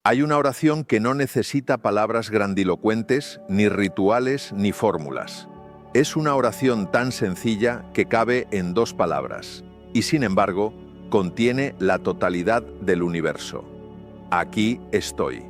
Hay una oración que no necesita palabras grandilocuentes, ni rituales, ni fórmulas. Es una oración tan sencilla que cabe en 2 palabras, y sin embargo, contiene la totalidad del universo. Aquí estoy.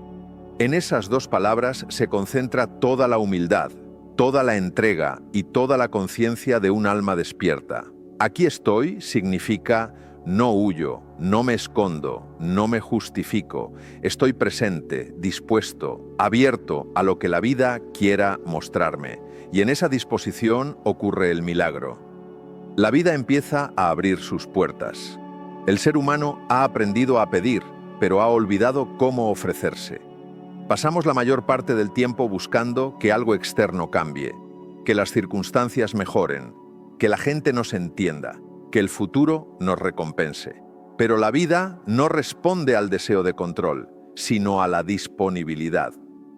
En esas 2 palabras se concentra toda la humildad, toda la entrega y toda la conciencia de un alma despierta. Aquí estoy significa no huyo, no me escondo, no me justifico. Estoy presente, dispuesto, abierto a lo que la vida quiera mostrarme. Y en esa disposición ocurre el milagro. La vida empieza a abrir sus puertas. El ser humano ha aprendido a pedir, pero ha olvidado cómo ofrecerse. Pasamos la mayor parte del tiempo buscando que algo externo cambie, que las circunstancias mejoren, que la gente nos entienda, que el futuro nos recompense. Pero la vida no responde al deseo de control, sino a la disponibilidad.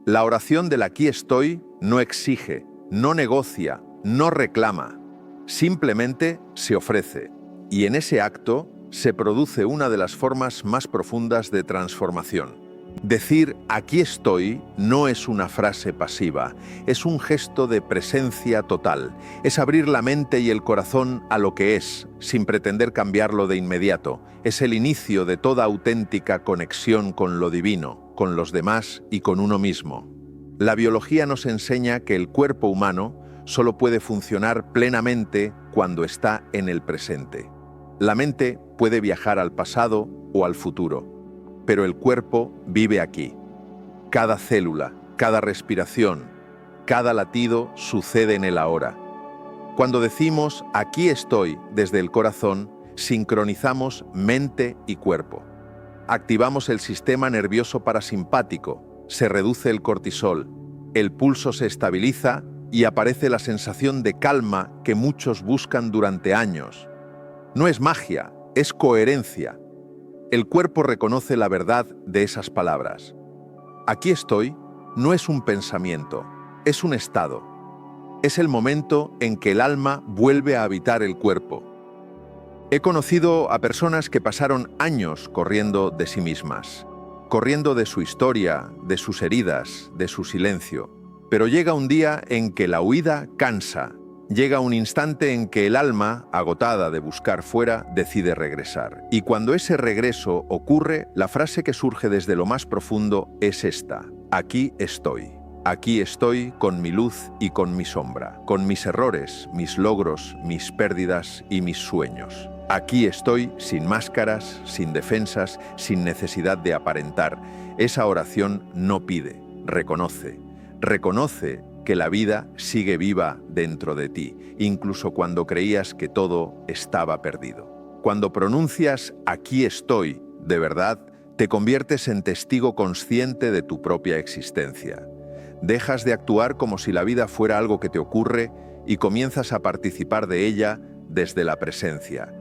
La oración del aquí estoy no exige, no negocia, no reclama, simplemente se ofrece. Y en ese acto se produce una de las formas más profundas de transformación. Decir aquí estoy no es una frase pasiva, es un gesto de presencia total. Es abrir la mente y el corazón a lo que es, sin pretender cambiarlo de inmediato. Es el inicio de toda auténtica conexión con lo divino, con los demás y con uno mismo. La biología nos enseña que el cuerpo humano solo puede funcionar plenamente cuando está en el presente. La mente puede viajar al pasado o al futuro, pero el cuerpo vive aquí. Cada célula, cada respiración, cada latido sucede en el ahora. Cuando decimos aquí estoy desde el corazón, sincronizamos mente y cuerpo. Activamos el sistema nervioso parasimpático, se reduce el cortisol, el pulso se estabiliza y aparece la sensación de calma que muchos buscan durante años. No es magia, es coherencia. El cuerpo reconoce la verdad de esas palabras. Aquí estoy no es un pensamiento, es un estado. Es el momento en que el alma vuelve a habitar el cuerpo. He conocido a personas que pasaron años corriendo de sí mismas, corriendo de su historia, de sus heridas, de su silencio. Pero llega un día en que la huida cansa. Llega un instante en que el alma, agotada de buscar fuera, decide regresar. Y cuando ese regreso ocurre, la frase que surge desde lo más profundo es esta: aquí estoy. Aquí estoy con mi luz y con mi sombra, con mis errores, mis logros, mis pérdidas y mis sueños. Aquí estoy sin máscaras, sin defensas, sin necesidad de aparentar. Esa oración no pide, reconoce. Reconoce que la vida sigue viva dentro de ti, incluso cuando creías que todo estaba perdido. Cuando pronuncias aquí estoy, de verdad, te conviertes en testigo consciente de tu propia existencia. Dejas de actuar como si la vida fuera algo que te ocurre y comienzas a participar de ella desde la presencia.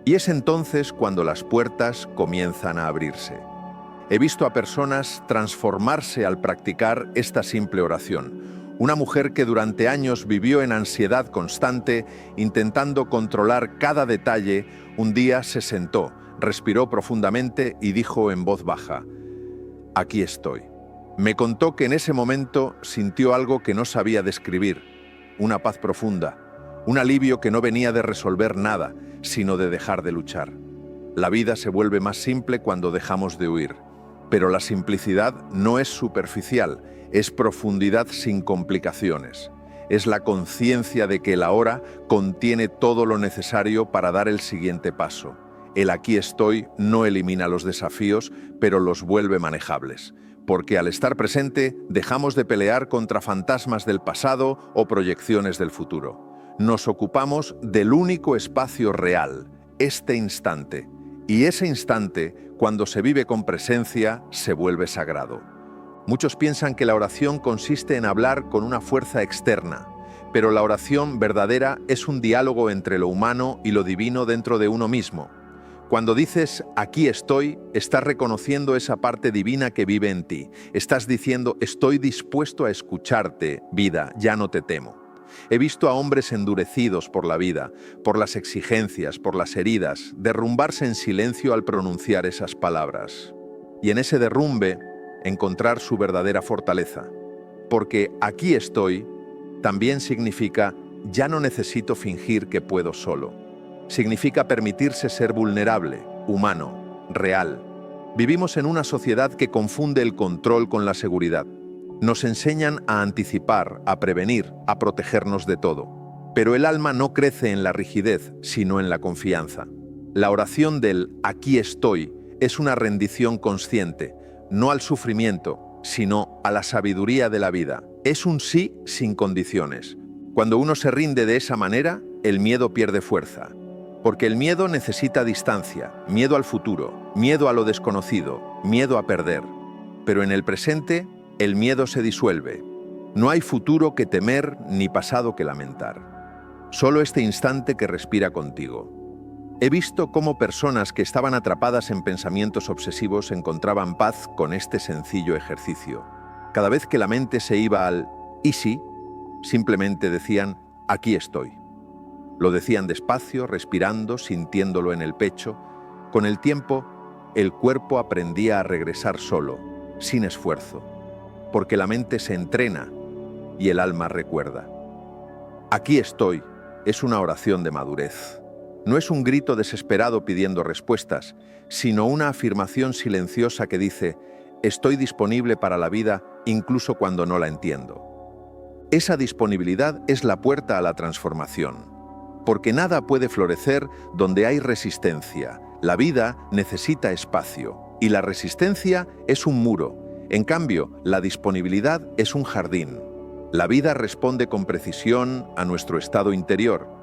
Y es entonces cuando las puertas comienzan a abrirse. He visto a personas transformarse al practicar esta simple oración. Una mujer que durante años vivió en ansiedad constante, intentando controlar cada detalle, un día se sentó, respiró profundamente y dijo en voz baja: aquí estoy. Me contó que en ese momento sintió algo que no sabía describir, una paz profunda, un alivio que no venía de resolver nada, sino de dejar de luchar. La vida se vuelve más simple cuando dejamos de huir, pero la simplicidad no es superficial, es profundidad sin complicaciones. Es la conciencia de que el ahora contiene todo lo necesario para dar el siguiente paso. El aquí estoy no elimina los desafíos, pero los vuelve manejables. Porque al estar presente, dejamos de pelear contra fantasmas del pasado o proyecciones del futuro. Nos ocupamos del único espacio real, este instante. Y ese instante, cuando se vive con presencia, se vuelve sagrado. Muchos piensan que la oración consiste en hablar con una fuerza externa, pero la oración verdadera es un diálogo entre lo humano y lo divino dentro de uno mismo. Cuando dices aquí estoy, estás reconociendo esa parte divina que vive en ti. Estás diciendo estoy dispuesto a escucharte, vida, ya no te temo. He visto a hombres endurecidos por la vida, por las exigencias, por las heridas, derrumbarse en silencio al pronunciar esas palabras. Y en ese derrumbe encontrar su verdadera fortaleza. Porque aquí estoy también significa ya no necesito fingir que puedo solo. Significa permitirse ser vulnerable, humano, real. Vivimos en una sociedad que confunde el control con la seguridad. Nos enseñan a anticipar, a prevenir, a protegernos de todo. Pero el alma no crece en la rigidez, sino en la confianza. La oración del aquí estoy es una rendición consciente, no al sufrimiento, sino a la sabiduría de la vida. Es un sí sin condiciones. Cuando uno se rinde de esa manera, el miedo pierde fuerza. Porque el miedo necesita distancia, miedo al futuro, miedo a lo desconocido, miedo a perder. Pero en el presente, el miedo se disuelve. No hay futuro que temer ni pasado que lamentar. Solo este instante que respira contigo. He visto cómo personas que estaban atrapadas en pensamientos obsesivos encontraban paz con este sencillo ejercicio. Cada vez que la mente se iba al ¿y si?, simplemente decían aquí estoy. Lo decían despacio, respirando, sintiéndolo en el pecho. Con el tiempo, el cuerpo aprendía a regresar solo, sin esfuerzo, porque la mente se entrena y el alma recuerda. Aquí estoy es una oración de madurez. No es un grito desesperado pidiendo respuestas, sino una afirmación silenciosa que dice, estoy disponible para la vida incluso cuando no la entiendo. Esa disponibilidad es la puerta a la transformación. Porque nada puede florecer donde hay resistencia. La vida necesita espacio y la resistencia es un muro. En cambio, la disponibilidad es un jardín. La vida responde con precisión a nuestro estado interior.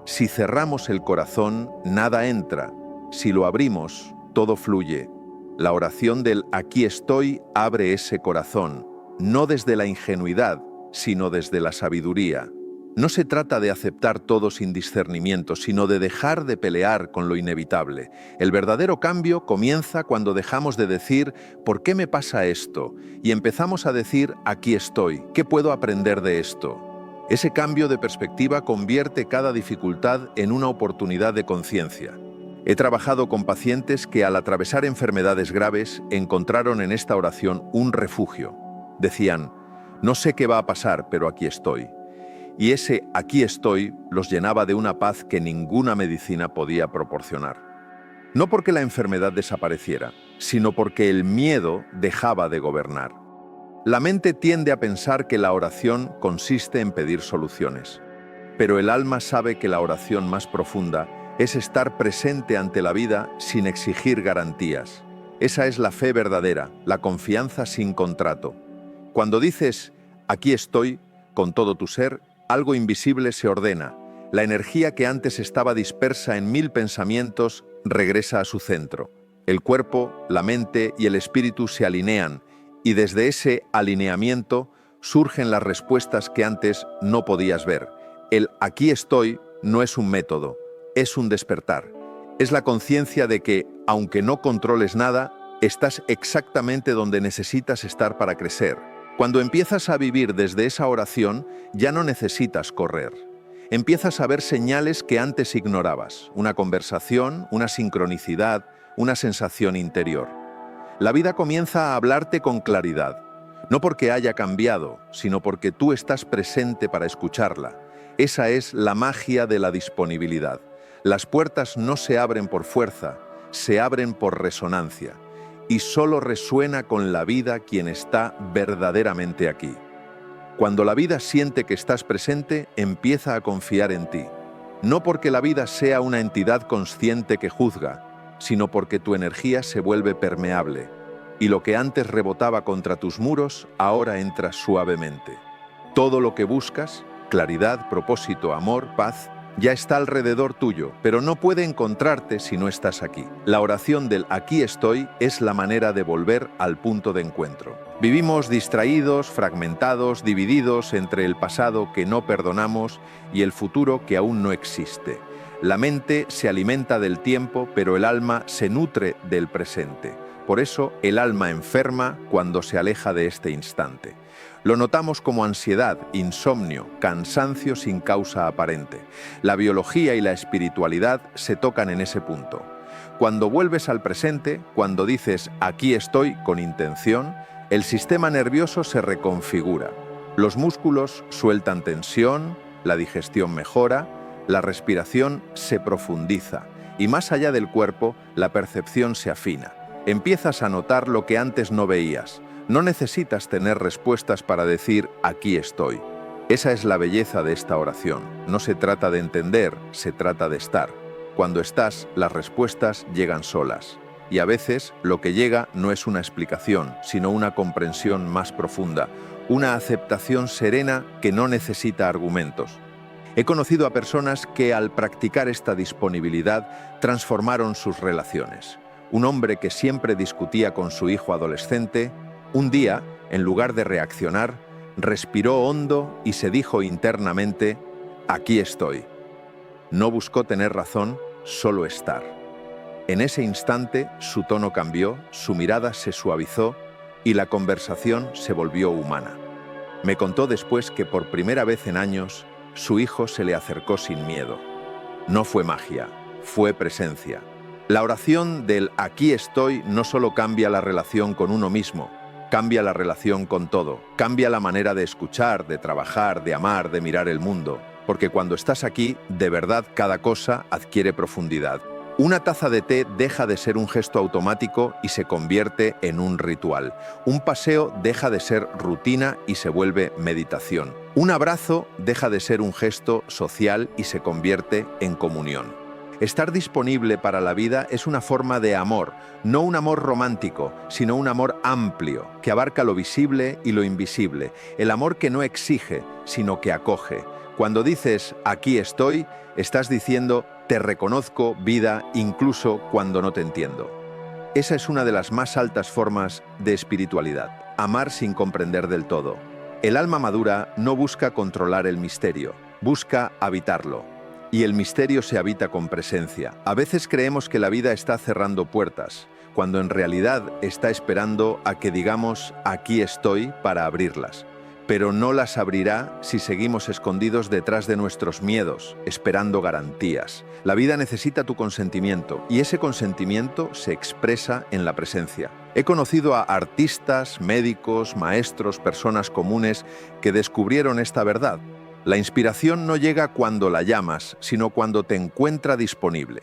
Si cerramos el corazón, nada entra. Si lo abrimos, todo fluye. La oración del aquí estoy abre ese corazón, no desde la ingenuidad, sino desde la sabiduría. No se trata de aceptar todo sin discernimiento, sino de dejar de pelear con lo inevitable. El verdadero cambio comienza cuando dejamos de decir ¿por qué me pasa esto? Y empezamos a decir aquí estoy, ¿qué puedo aprender de esto? Ese cambio de perspectiva convierte cada dificultad en una oportunidad de conciencia. He trabajado con pacientes que al atravesar enfermedades graves encontraron en esta oración un refugio. Decían, no sé qué va a pasar, pero aquí estoy. Y ese aquí estoy los llenaba de una paz que ninguna medicina podía proporcionar. No porque la enfermedad desapareciera, sino porque el miedo dejaba de gobernar. La mente tiende a pensar que la oración consiste en pedir soluciones, pero el alma sabe que la oración más profunda es estar presente ante la vida sin exigir garantías. Esa es la fe verdadera, la confianza sin contrato. Cuando dices, aquí estoy, con todo tu ser, algo invisible se ordena. La energía que antes estaba dispersa en 1000 pensamientos regresa a su centro. El cuerpo, la mente y el espíritu se alinean, y desde ese alineamiento surgen las respuestas que antes no podías ver. El aquí estoy no es un método, es un despertar. Es la conciencia de que, aunque no controles nada, estás exactamente donde necesitas estar para crecer. Cuando empiezas a vivir desde esa oración, ya no necesitas correr. Empiezas a ver señales que antes ignorabas, una conversación, una sincronicidad, una sensación interior. La vida comienza a hablarte con claridad, no porque haya cambiado, sino porque tú estás presente para escucharla. Esa es la magia de la disponibilidad. Las puertas no se abren por fuerza, se abren por resonancia. Y solo resuena con la vida quien está verdaderamente aquí. Cuando la vida siente que estás presente, empieza a confiar en ti. No porque la vida sea una entidad consciente que juzga, sino porque tu energía se vuelve permeable, y lo que antes rebotaba contra tus muros, ahora entra suavemente. Todo lo que buscas, claridad, propósito, amor, paz, ya está alrededor tuyo, pero no puede encontrarte si no estás aquí. La oración del aquí estoy es la manera de volver al punto de encuentro. Vivimos distraídos, fragmentados, divididos entre el pasado que no perdonamos y el futuro que aún no existe. La mente se alimenta del tiempo, pero el alma se nutre del presente. Por eso el alma enferma cuando se aleja de este instante. Lo notamos como ansiedad, insomnio, cansancio sin causa aparente. La biología y la espiritualidad se tocan en ese punto. Cuando vuelves al presente, cuando dices aquí estoy con intención, El sistema nervioso se reconfigura. Los músculos sueltan tensión, la digestión mejora, la respiración se profundiza y más allá del cuerpo, la percepción se afina. Empiezas a notar lo que antes no veías. No necesitas tener respuestas para decir «aquí estoy». Esa es la belleza de esta oración. No se trata de entender, se trata de estar. Cuando estás, las respuestas llegan solas. Y a veces lo que llega no es una explicación, sino una comprensión más profunda, una aceptación serena que no necesita argumentos. He conocido a personas que al practicar esta disponibilidad transformaron sus relaciones. Un hombre que siempre discutía con su hijo adolescente, un día, en lugar de reaccionar, respiró hondo y se dijo internamente, «Aquí estoy». No buscó tener razón, solo estar. En ese instante su tono cambió, su mirada se suavizó y la conversación se volvió humana. Me contó después que por primera vez en años su hijo se le acercó sin miedo. No fue magia, fue presencia. La oración del «aquí estoy» no solo cambia la relación con uno mismo, cambia la relación con todo, cambia la manera de escuchar, de trabajar, de amar, de mirar el mundo. Porque cuando estás aquí, de verdad cada cosa adquiere profundidad. Una taza de té deja de ser un gesto automático y se convierte en un ritual. Un paseo deja de ser rutina y se vuelve meditación. Un abrazo deja de ser un gesto social y se convierte en comunión. Estar disponible para la vida es una forma de amor, no un amor romántico, sino un amor amplio, que abarca lo visible y lo invisible. El amor que no exige, sino que acoge. Cuando dices «aquí estoy», estás diciendo «te reconozco, vida, incluso cuando no te entiendo». Esa es una de las más altas formas de espiritualidad, amar sin comprender del todo. El alma madura no busca controlar el misterio, busca habitarlo. Y el misterio se habita con presencia. A veces creemos que la vida está cerrando puertas, cuando en realidad está esperando a que digamos «aquí estoy» para abrirlas. Pero no las abrirá si seguimos escondidos detrás de nuestros miedos, esperando garantías. La vida necesita tu consentimiento y ese consentimiento se expresa en la presencia. He conocido a artistas, médicos, maestros, personas comunes que descubrieron esta verdad. La inspiración no llega cuando la llamas, sino cuando te encuentra disponible.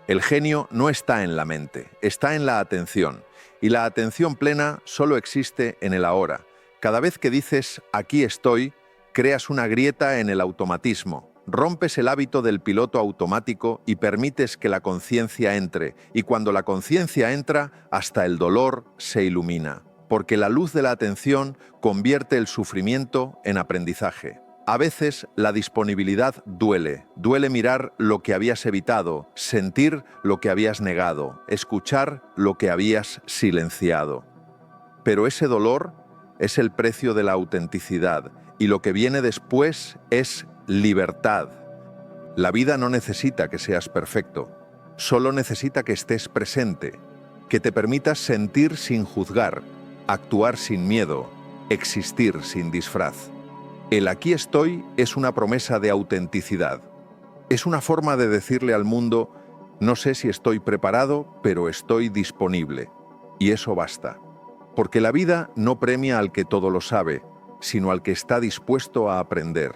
El genio no está en la mente, está en la atención. Y la atención plena solo existe en el ahora. Cada vez que dices «aquí estoy», creas una grieta en el automatismo, rompes el hábito del piloto automático y permites que la conciencia entre. Y cuando la conciencia entra, hasta el dolor se ilumina, porque la luz de la atención convierte el sufrimiento en aprendizaje. A veces la disponibilidad duele mirar lo que habías evitado, sentir lo que habías negado, escuchar lo que habías silenciado. Pero ese dolor es el precio de la autenticidad y lo que viene después es libertad. La vida no necesita que seas perfecto, solo necesita que estés presente, que te permitas sentir sin juzgar, actuar sin miedo, existir sin disfraz. El «aquí estoy» es una promesa de autenticidad. Es una forma de decirle al mundo «no sé si estoy preparado, pero estoy disponible». Y eso basta. Porque la vida no premia al que todo lo sabe, sino al que está dispuesto a aprender.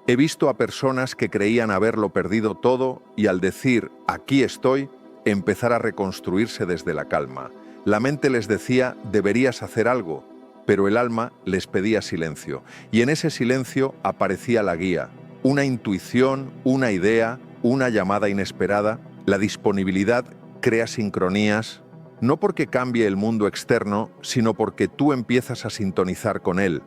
He visto a personas que creían haberlo perdido todo y al decir «aquí estoy», empezar a reconstruirse desde la calma. La mente les decía «deberías hacer algo», pero el alma les pedía silencio. Y en ese silencio aparecía la guía, una intuición, una idea, una llamada inesperada. La disponibilidad crea sincronías, no porque cambie el mundo externo, sino porque tú empiezas a sintonizar con él.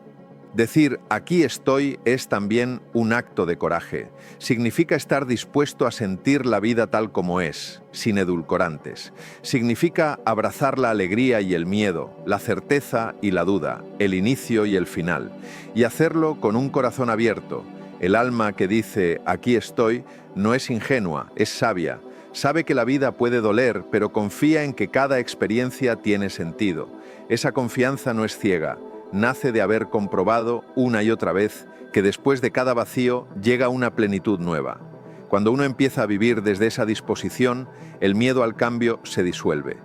Decir «aquí estoy» es también un acto de coraje. Significa estar dispuesto a sentir la vida tal como es, sin edulcorantes. Significa abrazar la alegría y el miedo, la certeza y la duda, el inicio y el final. Y hacerlo con un corazón abierto. El alma que dice «aquí estoy» no es ingenua, es sabia. Sabe que la vida puede doler, pero confía en que cada experiencia tiene sentido. Esa confianza no es ciega. Nace de haber comprobado una y otra vez que después de cada vacío llega una plenitud nueva. Cuando uno empieza a vivir desde esa disposición, el miedo al cambio se disuelve.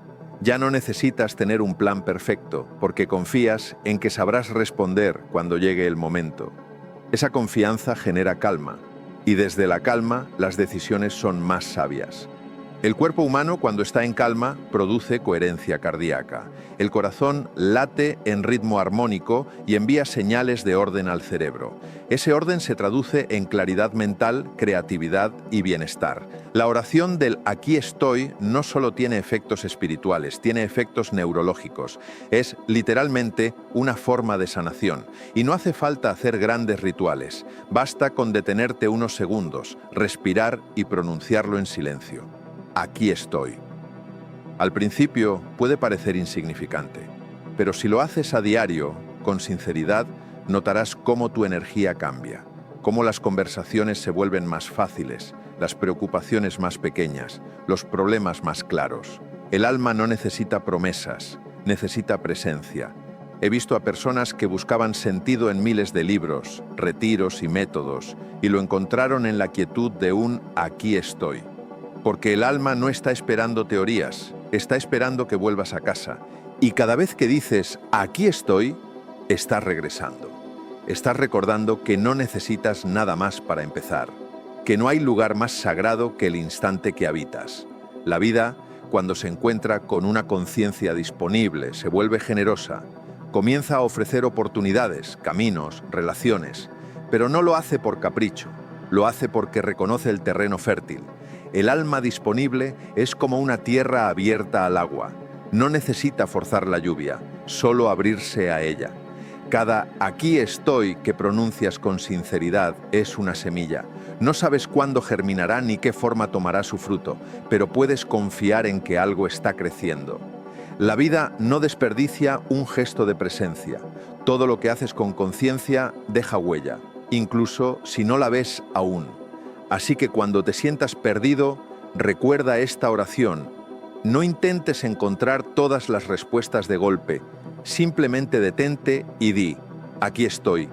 Ya no necesitas tener un plan perfecto, porque confías en que sabrás responder cuando llegue el momento. Esa confianza genera calma, y desde la calma las decisiones son más sabias. El cuerpo humano, cuando está en calma, produce coherencia cardíaca. El corazón late en ritmo armónico y envía señales de orden al cerebro. Ese orden se traduce en claridad mental, creatividad y bienestar. La oración del aquí estoy no solo tiene efectos espirituales, tiene efectos neurológicos. Es literalmente una forma de sanación. Y no hace falta hacer grandes rituales. Basta con detenerte unos segundos, respirar y pronunciarlo en silencio. Aquí estoy. Al principio puede parecer insignificante, pero si lo haces a diario, con sinceridad, notarás cómo tu energía cambia, cómo las conversaciones se vuelven más fáciles, las preocupaciones más pequeñas, los problemas más claros. El alma no necesita promesas, necesita presencia. He visto a personas que buscaban sentido en miles de libros, retiros y métodos, y lo encontraron en la quietud de un aquí estoy. Porque el alma no está esperando teorías, está esperando que vuelvas a casa. Y cada vez que dices, aquí estoy, estás regresando. Estás recordando que no necesitas nada más para empezar, que no hay lugar más sagrado que el instante que habitas. La vida, cuando se encuentra con una conciencia disponible, se vuelve generosa, comienza a ofrecer oportunidades, caminos, relaciones, pero no lo hace por capricho, lo hace porque reconoce el terreno fértil. El alma disponible es como una tierra abierta al agua. No necesita forzar la lluvia, solo abrirse a ella. Cada aquí estoy que pronuncias con sinceridad es una semilla. No sabes cuándo germinará ni qué forma tomará su fruto, pero puedes confiar en que algo está creciendo. La vida no desperdicia un gesto de presencia. Todo lo que haces con conciencia deja huella, incluso si no la ves aún. Así que cuando te sientas perdido, recuerda esta oración. No intentes encontrar todas las respuestas de golpe. Simplemente detente y di, aquí estoy.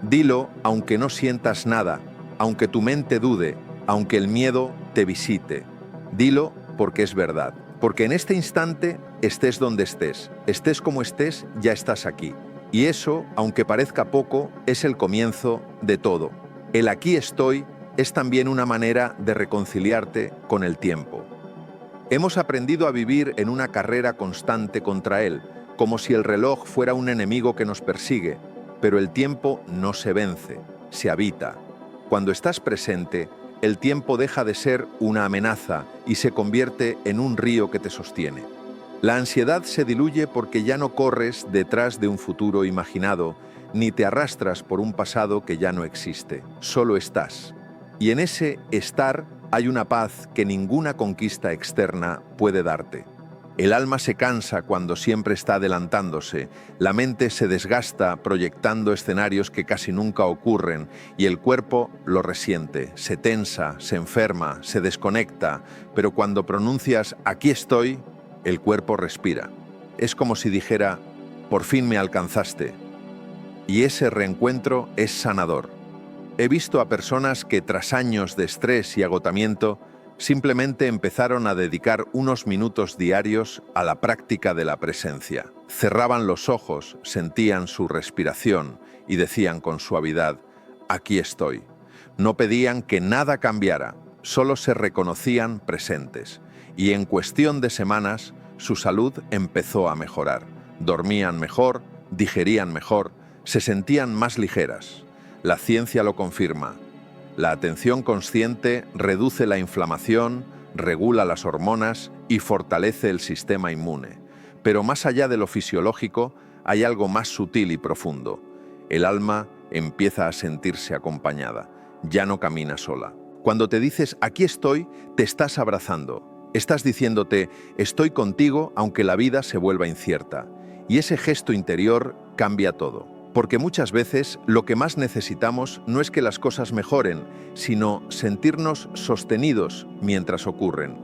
Dilo aunque no sientas nada, aunque tu mente dude, aunque el miedo te visite. Dilo porque es verdad. Porque en este instante, estés donde estés, estés como estés, ya estás aquí. Y eso, aunque parezca poco, es el comienzo de todo. El aquí estoy es también una manera de reconciliarte con el tiempo. Hemos aprendido a vivir en una carrera constante contra él, como si el reloj fuera un enemigo que nos persigue, pero el tiempo no se vence, se habita. Cuando estás presente, el tiempo deja de ser una amenaza y se convierte en un río que te sostiene. La ansiedad se diluye porque ya no corres detrás de un futuro imaginado, ni te arrastras por un pasado que ya no existe, solo estás. Y en ese estar hay una paz que ninguna conquista externa puede darte. El alma se cansa cuando siempre está adelantándose, la mente se desgasta proyectando escenarios que casi nunca ocurren y el cuerpo lo resiente, se tensa, se enferma, se desconecta, pero cuando pronuncias aquí estoy, el cuerpo respira. Es como si dijera, por fin me alcanzaste. Y ese reencuentro es sanador. He visto a personas que tras años de estrés y agotamiento simplemente empezaron a dedicar unos minutos diarios a la práctica de la presencia. Cerraban los ojos, sentían su respiración y decían con suavidad, aquí estoy. No pedían que nada cambiara, solo se reconocían presentes. Y en cuestión de semanas, su salud empezó a mejorar. Dormían mejor, digerían mejor, se sentían más ligeras. La ciencia lo confirma. La atención consciente reduce la inflamación, regula las hormonas y fortalece el sistema inmune. Pero más allá de lo fisiológico, hay algo más sutil y profundo. El alma empieza a sentirse acompañada. Ya no camina sola. Cuando te dices, aquí estoy, te estás abrazando. Estás diciéndote, estoy contigo aunque la vida se vuelva incierta. Y ese gesto interior cambia todo. Porque muchas veces lo que más necesitamos no es que las cosas mejoren, sino sentirnos sostenidos mientras ocurren.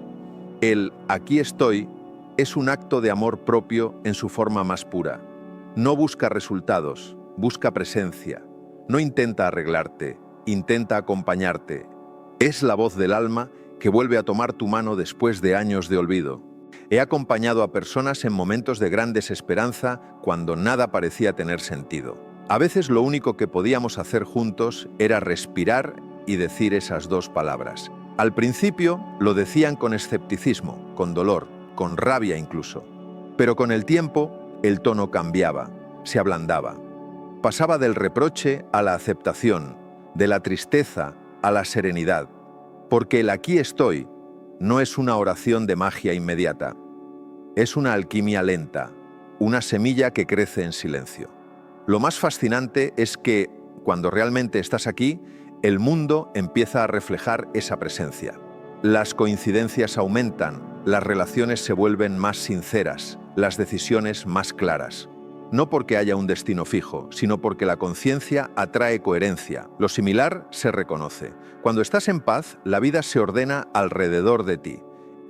El aquí estoy es un acto de amor propio en su forma más pura. No busca resultados, busca presencia. No intenta arreglarte, intenta acompañarte. Es la voz del alma que vuelve a tomar tu mano después de años de olvido. He acompañado a personas en momentos de gran desesperanza cuando nada parecía tener sentido. A veces lo único que podíamos hacer juntos era respirar y decir esas dos palabras. Al principio lo decían con escepticismo, con dolor, con rabia incluso. Pero con el tiempo el tono cambiaba, se ablandaba. Pasaba del reproche a la aceptación, de la tristeza a la serenidad. Porque el aquí estoy no es una oración de magia inmediata. Es una alquimia lenta, una semilla que crece en silencio. Lo más fascinante es que, cuando realmente estás aquí, el mundo empieza a reflejar esa presencia. Las coincidencias aumentan, las relaciones se vuelven más sinceras, las decisiones más claras. No porque haya un destino fijo, sino porque la conciencia atrae coherencia. Lo similar se reconoce. Cuando estás en paz, la vida se ordena alrededor de ti.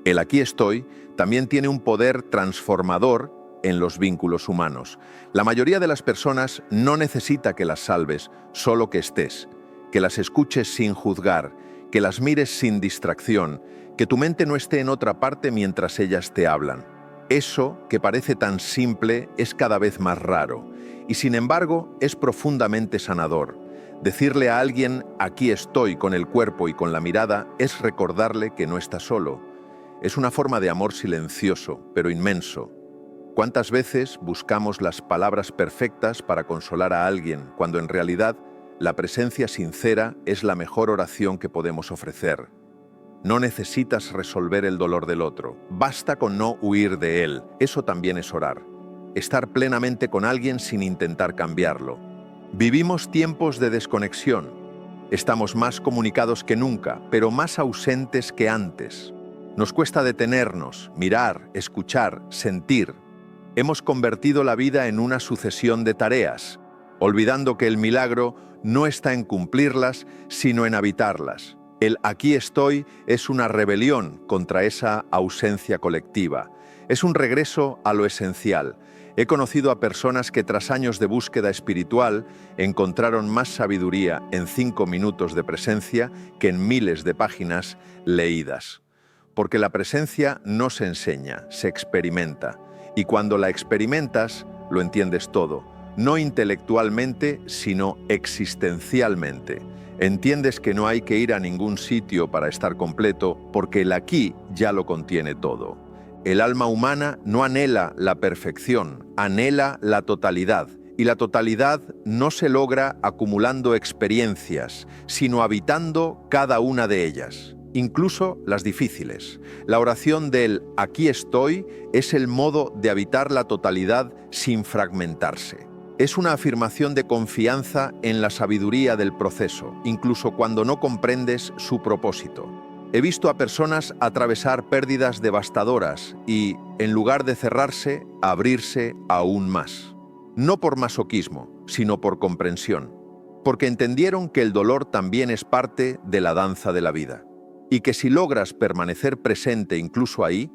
El aquí estoy también tiene un poder transformador en los vínculos humanos. La mayoría de las personas no necesita que las salves, solo que estés, que las escuches sin juzgar, que las mires sin distracción, que tu mente no esté en otra parte mientras ellas te hablan. Eso, que parece tan simple, es cada vez más raro, y sin embargo es profundamente sanador. Decirle a alguien, aquí estoy con el cuerpo y con la mirada, es recordarle que no está solo. Es una forma de amor silencioso, pero inmenso. ¿Cuántas veces buscamos las palabras perfectas para consolar a alguien, cuando en realidad la presencia sincera es la mejor oración que podemos ofrecer? No necesitas resolver el dolor del otro, basta con no huir de él. Eso también es orar. Estar plenamente con alguien sin intentar cambiarlo. Vivimos tiempos de desconexión. Estamos más comunicados que nunca, pero más ausentes que antes. Nos cuesta detenernos, mirar, escuchar, sentir. Hemos convertido la vida en una sucesión de tareas, olvidando que el milagro no está en cumplirlas, sino en habitarlas. El aquí estoy es una rebelión contra esa ausencia colectiva. Es un regreso a lo esencial. He conocido a personas que tras años de búsqueda espiritual encontraron más sabiduría en 5 minutos de presencia que en miles de páginas leídas. Porque la presencia no se enseña, se experimenta. Y cuando la experimentas, lo entiendes todo, no intelectualmente, sino existencialmente. Entiendes que no hay que ir a ningún sitio para estar completo, porque el aquí ya lo contiene todo. El alma humana no anhela la perfección, anhela la totalidad. Y la totalidad no se logra acumulando experiencias, sino habitando cada una de ellas. Incluso las difíciles. La oración del aquí estoy es el modo de habitar la totalidad sin fragmentarse. Es una afirmación de confianza en la sabiduría del proceso, incluso cuando no comprendes su propósito. He visto a personas atravesar pérdidas devastadoras y, en lugar de cerrarse, abrirse aún más. No por masoquismo, sino por comprensión. Porque entendieron que el dolor también es parte de la danza de la vida. Y que si logras permanecer presente incluso ahí,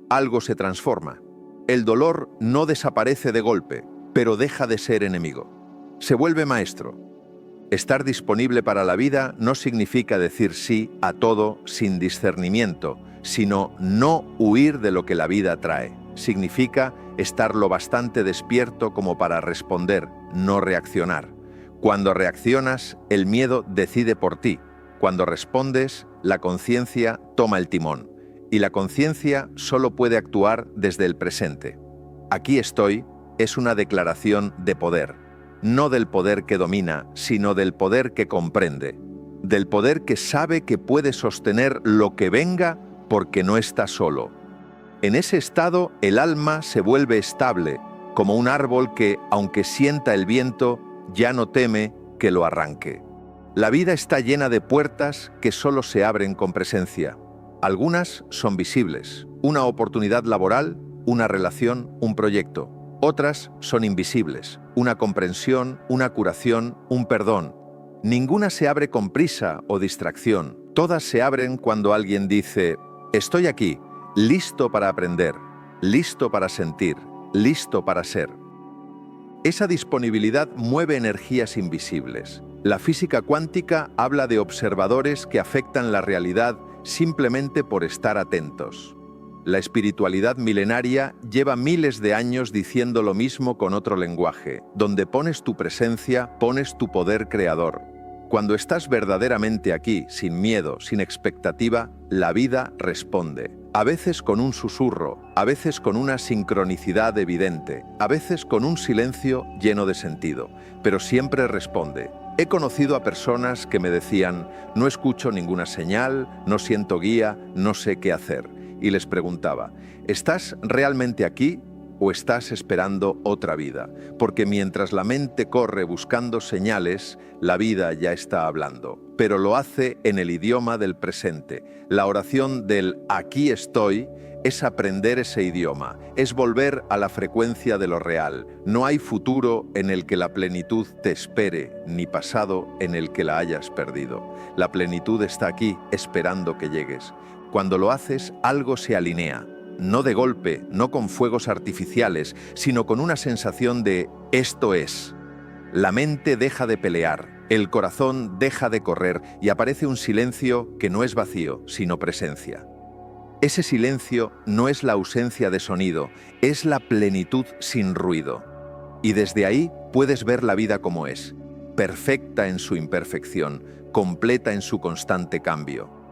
algo se transforma. El dolor no desaparece de golpe, pero deja de ser enemigo. Se vuelve maestro. Estar disponible para la vida no significa decir sí a todo sin discernimiento, sino no huir de lo que la vida trae. Significa estar lo bastante despierto como para responder, no reaccionar. Cuando reaccionas, el miedo decide por ti. Cuando respondes, la conciencia toma el timón. Y la conciencia solo puede actuar desde el presente. Aquí estoy es una declaración de poder. No del poder que domina, sino del poder que comprende. Del poder que sabe que puede sostener lo que venga porque no está solo. En ese estado, el alma se vuelve estable, como un árbol que, aunque sienta el viento, ya no teme que lo arranque. La vida está llena de puertas que solo se abren con presencia. Algunas son visibles, una oportunidad laboral, una relación, un proyecto. Otras son invisibles, una comprensión, una curación, un perdón. Ninguna se abre con prisa o distracción. Todas se abren cuando alguien dice, estoy aquí, listo para aprender, listo para sentir, listo para ser. Esa disponibilidad mueve energías invisibles. La física cuántica habla de observadores que afectan la realidad simplemente por estar atentos. La espiritualidad milenaria lleva miles de años diciendo lo mismo con otro lenguaje. Donde pones tu presencia, pones tu poder creador. Cuando estás verdaderamente aquí, sin miedo, sin expectativa, la vida responde. A veces con un susurro, a veces con una sincronicidad evidente, a veces con un silencio lleno de sentido, pero siempre responde. He conocido a personas que me decían, no escucho ninguna señal, no siento guía, no sé qué hacer. Y les preguntaba, ¿estás realmente aquí o estás esperando otra vida? Porque mientras la mente corre buscando señales, la vida ya está hablando. Pero lo hace en el idioma del presente. La oración del aquí estoy es aprender ese idioma, es volver a la frecuencia de lo real. No hay futuro en el que la plenitud te espere, ni pasado en el que la hayas perdido. La plenitud está aquí, esperando que llegues. Cuando lo haces, algo se alinea. No de golpe, no con fuegos artificiales, sino con una sensación de esto es. La mente deja de pelear, el corazón deja de correr y aparece un silencio que no es vacío, sino presencia. Ese silencio no es la ausencia de sonido, es la plenitud sin ruido. Y desde ahí puedes ver la vida como es, perfecta en su imperfección, completa en su constante cambio.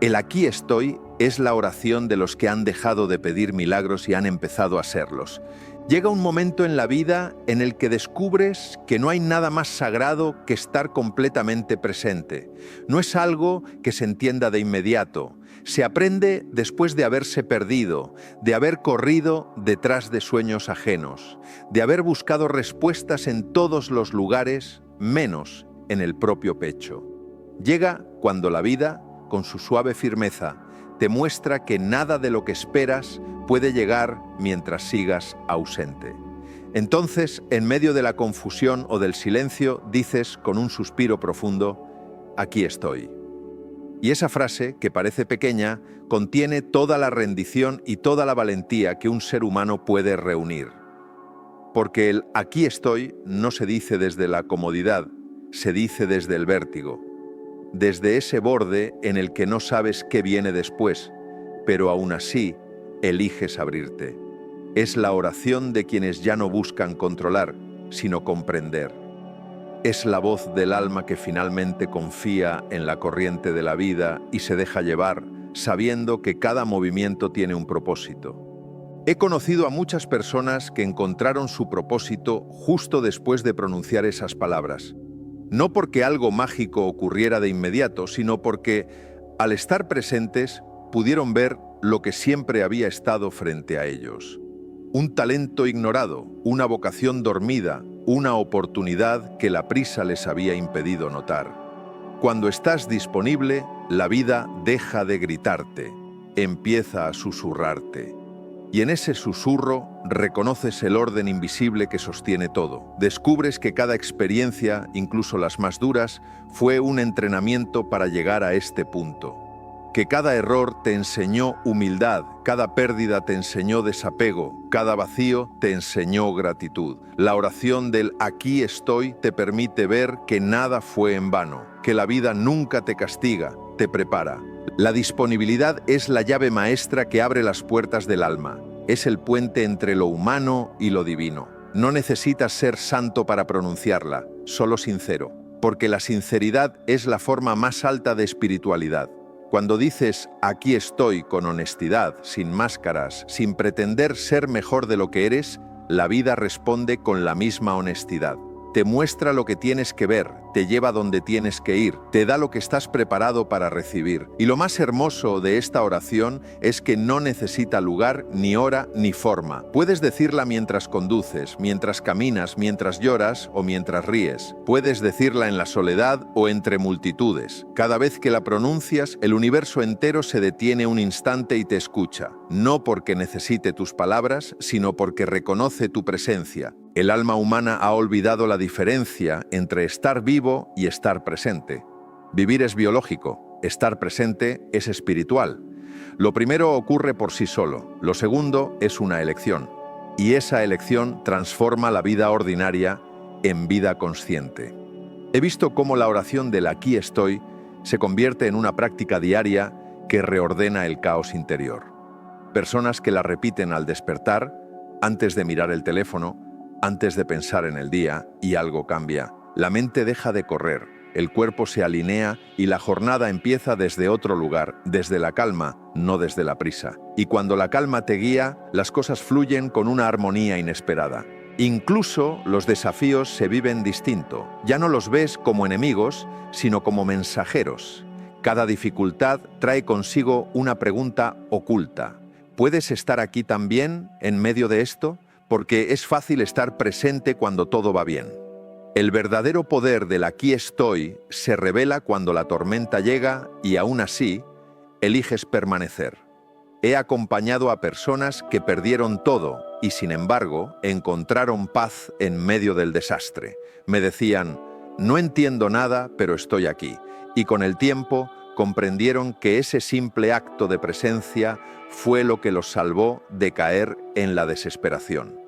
El aquí estoy es la oración de los que han dejado de pedir milagros y han empezado a serlos. Llega un momento en la vida en el que descubres que no hay nada más sagrado que estar completamente presente. No es algo que se entienda de inmediato. Se aprende después de haberse perdido, de haber corrido detrás de sueños ajenos, de haber buscado respuestas en todos los lugares, menos en el propio pecho. Llega cuando la vida, con su suave firmeza, te muestra que nada de lo que esperas puede llegar mientras sigas ausente. Entonces, en medio de la confusión o del silencio, dices con un suspiro profundo, aquí estoy. Y esa frase, que parece pequeña, contiene toda la rendición y toda la valentía que un ser humano puede reunir. Porque el aquí estoy no se dice desde la comodidad, se dice desde el vértigo. Desde ese borde en el que no sabes qué viene después, pero aún así eliges abrirte. Es la oración de quienes ya no buscan controlar, sino comprender. Es la voz del alma que finalmente confía en la corriente de la vida y se deja llevar, sabiendo que cada movimiento tiene un propósito. He conocido a muchas personas que encontraron su propósito justo después de pronunciar esas palabras. No porque algo mágico ocurriera de inmediato, sino porque, al estar presentes, pudieron ver lo que siempre había estado frente a ellos. Un talento ignorado, una vocación dormida, una oportunidad que la prisa les había impedido notar. Cuando estás disponible, la vida deja de gritarte, empieza a susurrarte. Y en ese susurro reconoces el orden invisible que sostiene todo. Descubres que cada experiencia, incluso las más duras, fue un entrenamiento para llegar a este punto. Que cada error te enseñó humildad, cada pérdida te enseñó desapego, cada vacío te enseñó gratitud. La oración del aquí estoy te permite ver que nada fue en vano, que la vida nunca te castiga, te prepara. La disponibilidad es la llave maestra que abre las puertas del alma. Es el puente entre lo humano y lo divino. No necesitas ser santo para pronunciarla, solo sincero, porque la sinceridad es la forma más alta de espiritualidad. Cuando dices aquí estoy con honestidad, sin máscaras, sin pretender ser mejor de lo que eres, la vida responde con la misma honestidad. Te muestra lo que tienes que ver, te lleva donde tienes que ir, te da lo que estás preparado para recibir. Y lo más hermoso de esta oración es que no necesita lugar, ni hora, ni forma. Puedes decirla mientras conduces, mientras caminas, mientras lloras o mientras ríes. Puedes decirla en la soledad o entre multitudes. Cada vez que la pronuncias, el universo entero se detiene un instante y te escucha. No porque necesite tus palabras, sino porque reconoce tu presencia. El alma humana ha olvidado la diferencia entre estar vivo y estar presente. Vivir es biológico, estar presente es espiritual. Lo primero ocurre por sí solo, lo segundo es una elección. Y esa elección transforma la vida ordinaria en vida consciente. He visto cómo la oración del aquí estoy se convierte en una práctica diaria que reordena el caos interior. Personas que la repiten al despertar, antes de mirar el teléfono, antes de pensar en el día, y algo cambia. La mente deja de correr, el cuerpo se alinea y la jornada empieza desde otro lugar, desde la calma, no desde la prisa. Y cuando la calma te guía, las cosas fluyen con una armonía inesperada. Incluso los desafíos se viven distinto. Ya no los ves como enemigos, sino como mensajeros. Cada dificultad trae consigo una pregunta oculta. ¿Puedes estar aquí también, en medio de esto? Porque es fácil estar presente cuando todo va bien. El verdadero poder del aquí estoy se revela cuando la tormenta llega y aún así, eliges permanecer. He acompañado a personas que perdieron todo y, sin embargo, encontraron paz en medio del desastre. Me decían, no entiendo nada, pero estoy aquí. Y con el tiempo comprendieron que ese simple acto de presencia fue lo que los salvó de caer en la desesperación.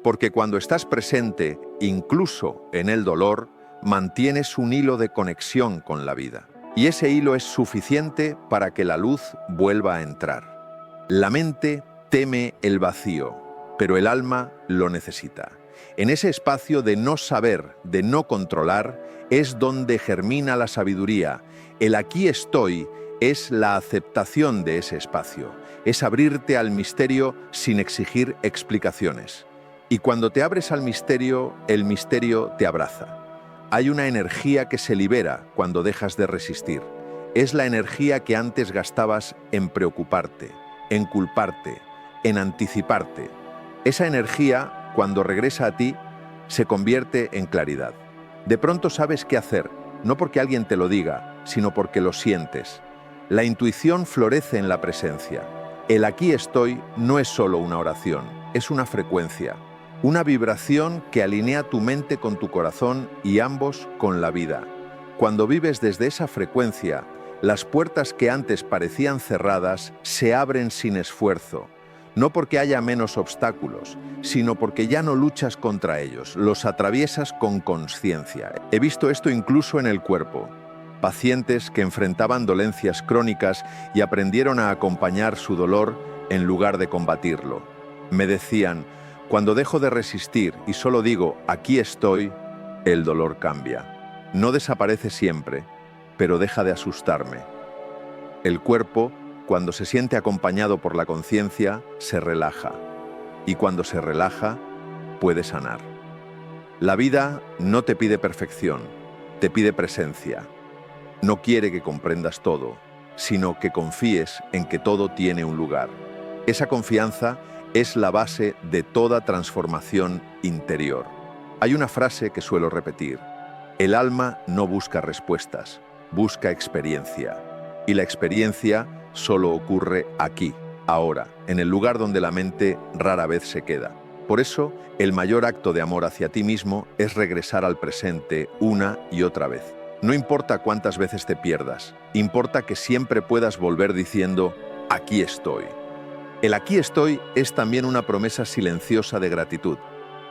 Porque cuando estás presente, incluso en el dolor, mantienes un hilo de conexión con la vida. Y ese hilo es suficiente para que la luz vuelva a entrar. La mente teme el vacío, pero el alma lo necesita. En ese espacio de no saber, de no controlar, es donde germina la sabiduría. El aquí estoy es la aceptación de ese espacio, es abrirte al misterio sin exigir explicaciones. Y cuando te abres al misterio, el misterio te abraza. Hay una energía que se libera cuando dejas de resistir. Es la energía que antes gastabas en preocuparte, en culparte, en anticiparte. Esa energía, cuando regresa a ti, se convierte en claridad. De pronto sabes qué hacer, no porque alguien te lo diga, sino porque lo sientes. La intuición florece en la presencia. El aquí estoy no es solo una oración, es una frecuencia, una vibración que alinea tu mente con tu corazón y ambos con la vida. Cuando vives desde esa frecuencia, las puertas que antes parecían cerradas se abren sin esfuerzo, no porque haya menos obstáculos, sino porque ya no luchas contra ellos, los atraviesas con consciencia. He visto esto incluso en el cuerpo. Pacientes que enfrentaban dolencias crónicas y aprendieron a acompañar su dolor en lugar de combatirlo. Me decían, cuando dejo de resistir y solo digo, aquí estoy, el dolor cambia. No desaparece siempre, pero deja de asustarme. El cuerpo, cuando se siente acompañado por la conciencia, se relaja. Y cuando se relaja, puede sanar. La vida no te pide perfección, te pide presencia. No quiere que comprendas todo, sino que confíes en que todo tiene un lugar. Esa confianza es la base de toda transformación interior. Hay una frase que suelo repetir. El alma no busca respuestas, busca experiencia. Y la experiencia solo ocurre aquí, ahora, en el lugar donde la mente rara vez se queda. Por eso, el mayor acto de amor hacia ti mismo es regresar al presente una y otra vez. No importa cuántas veces te pierdas, importa que siempre puedas volver diciendo, aquí estoy. El aquí estoy es también una promesa silenciosa de gratitud,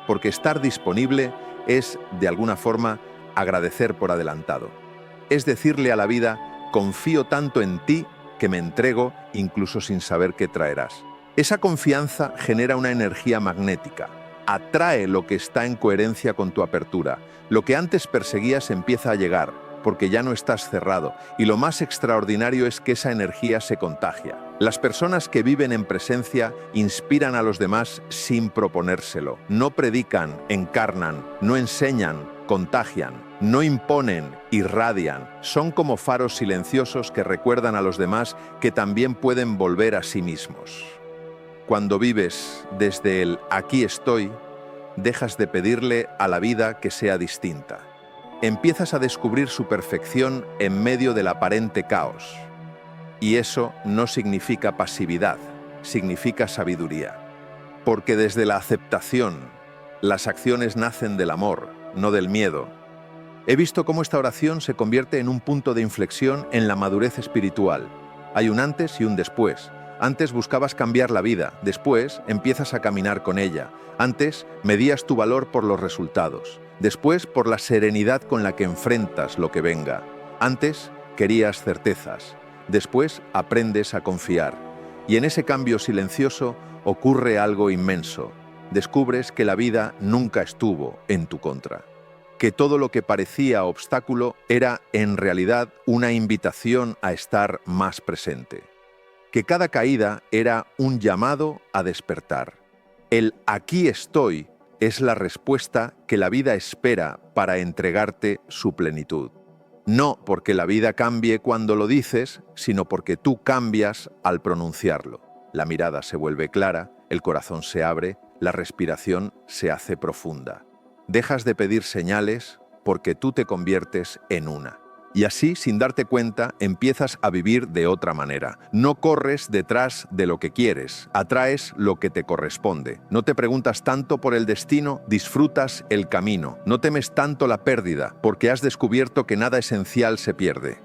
porque estar disponible es, de alguna forma, agradecer por adelantado. Es decirle a la vida, confío tanto en ti que me entrego incluso sin saber qué traerás. Esa confianza genera una energía magnética, atrae lo que está en coherencia con tu apertura. Lo que antes perseguías empieza a llegar, porque ya no estás cerrado, y lo más extraordinario es que esa energía se contagia. Las personas que viven en presencia inspiran a los demás sin proponérselo. No predican, encarnan, no enseñan, contagian, no imponen, irradian. Son como faros silenciosos que recuerdan a los demás que también pueden volver a sí mismos. Cuando vives desde el aquí estoy, dejas de pedirle a la vida que sea distinta. Empiezas a descubrir su perfección en medio del aparente caos. Y eso no significa pasividad, significa sabiduría. Porque desde la aceptación, las acciones nacen del amor, no del miedo. He visto cómo esta oración se convierte en un punto de inflexión en la madurez espiritual. Hay un antes y un después. Antes buscabas cambiar la vida, después empiezas a caminar con ella. Antes medías tu valor por los resultados, después por la serenidad con la que enfrentas lo que venga. Antes querías certezas, después aprendes a confiar. Y en ese cambio silencioso ocurre algo inmenso. Descubres que la vida nunca estuvo en tu contra, que todo lo que parecía obstáculo era en realidad una invitación a estar más presente, que cada caída era un llamado a despertar. El aquí estoy es la respuesta que la vida espera para entregarte su plenitud. No porque la vida cambie cuando lo dices, sino porque tú cambias al pronunciarlo. La mirada se vuelve clara, el corazón se abre, la respiración se hace profunda. Dejas de pedir señales porque tú te conviertes en una. Y así, sin darte cuenta, empiezas a vivir de otra manera. No corres detrás de lo que quieres, atraes lo que te corresponde. No te preguntas tanto por el destino, disfrutas el camino. No temes tanto la pérdida, porque has descubierto que nada esencial se pierde.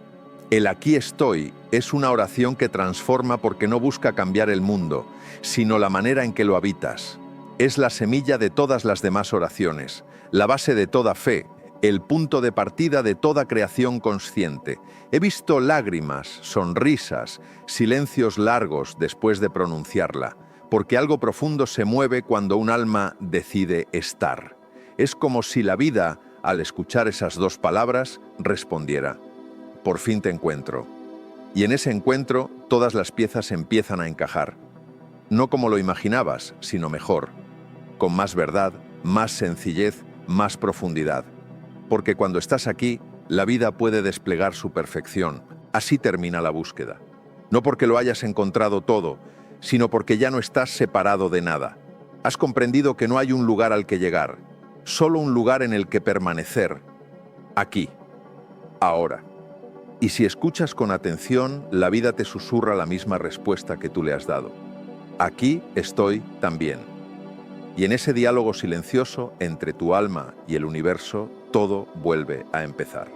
El aquí estoy es una oración que transforma porque no busca cambiar el mundo, sino la manera en que lo habitas. Es la semilla de todas las demás oraciones, la base de toda fe, el punto de partida de toda creación consciente. He visto lágrimas, sonrisas, silencios largos después de pronunciarla, porque algo profundo se mueve cuando un alma decide estar. Es como si la vida, al escuchar esas dos palabras, respondiera: por fin te encuentro. Y en ese encuentro todas las piezas empiezan a encajar. No como lo imaginabas, sino mejor, con más verdad, más sencillez, más profundidad. Porque cuando estás aquí, la vida puede desplegar su perfección. Así termina la búsqueda. No porque lo hayas encontrado todo, sino porque ya no estás separado de nada. Has comprendido que no hay un lugar al que llegar, solo un lugar en el que permanecer. Aquí, ahora. Y si escuchas con atención, la vida te susurra la misma respuesta que tú le has dado. Aquí estoy también. Y en ese diálogo silencioso entre tu alma y el universo, todo vuelve a empezar.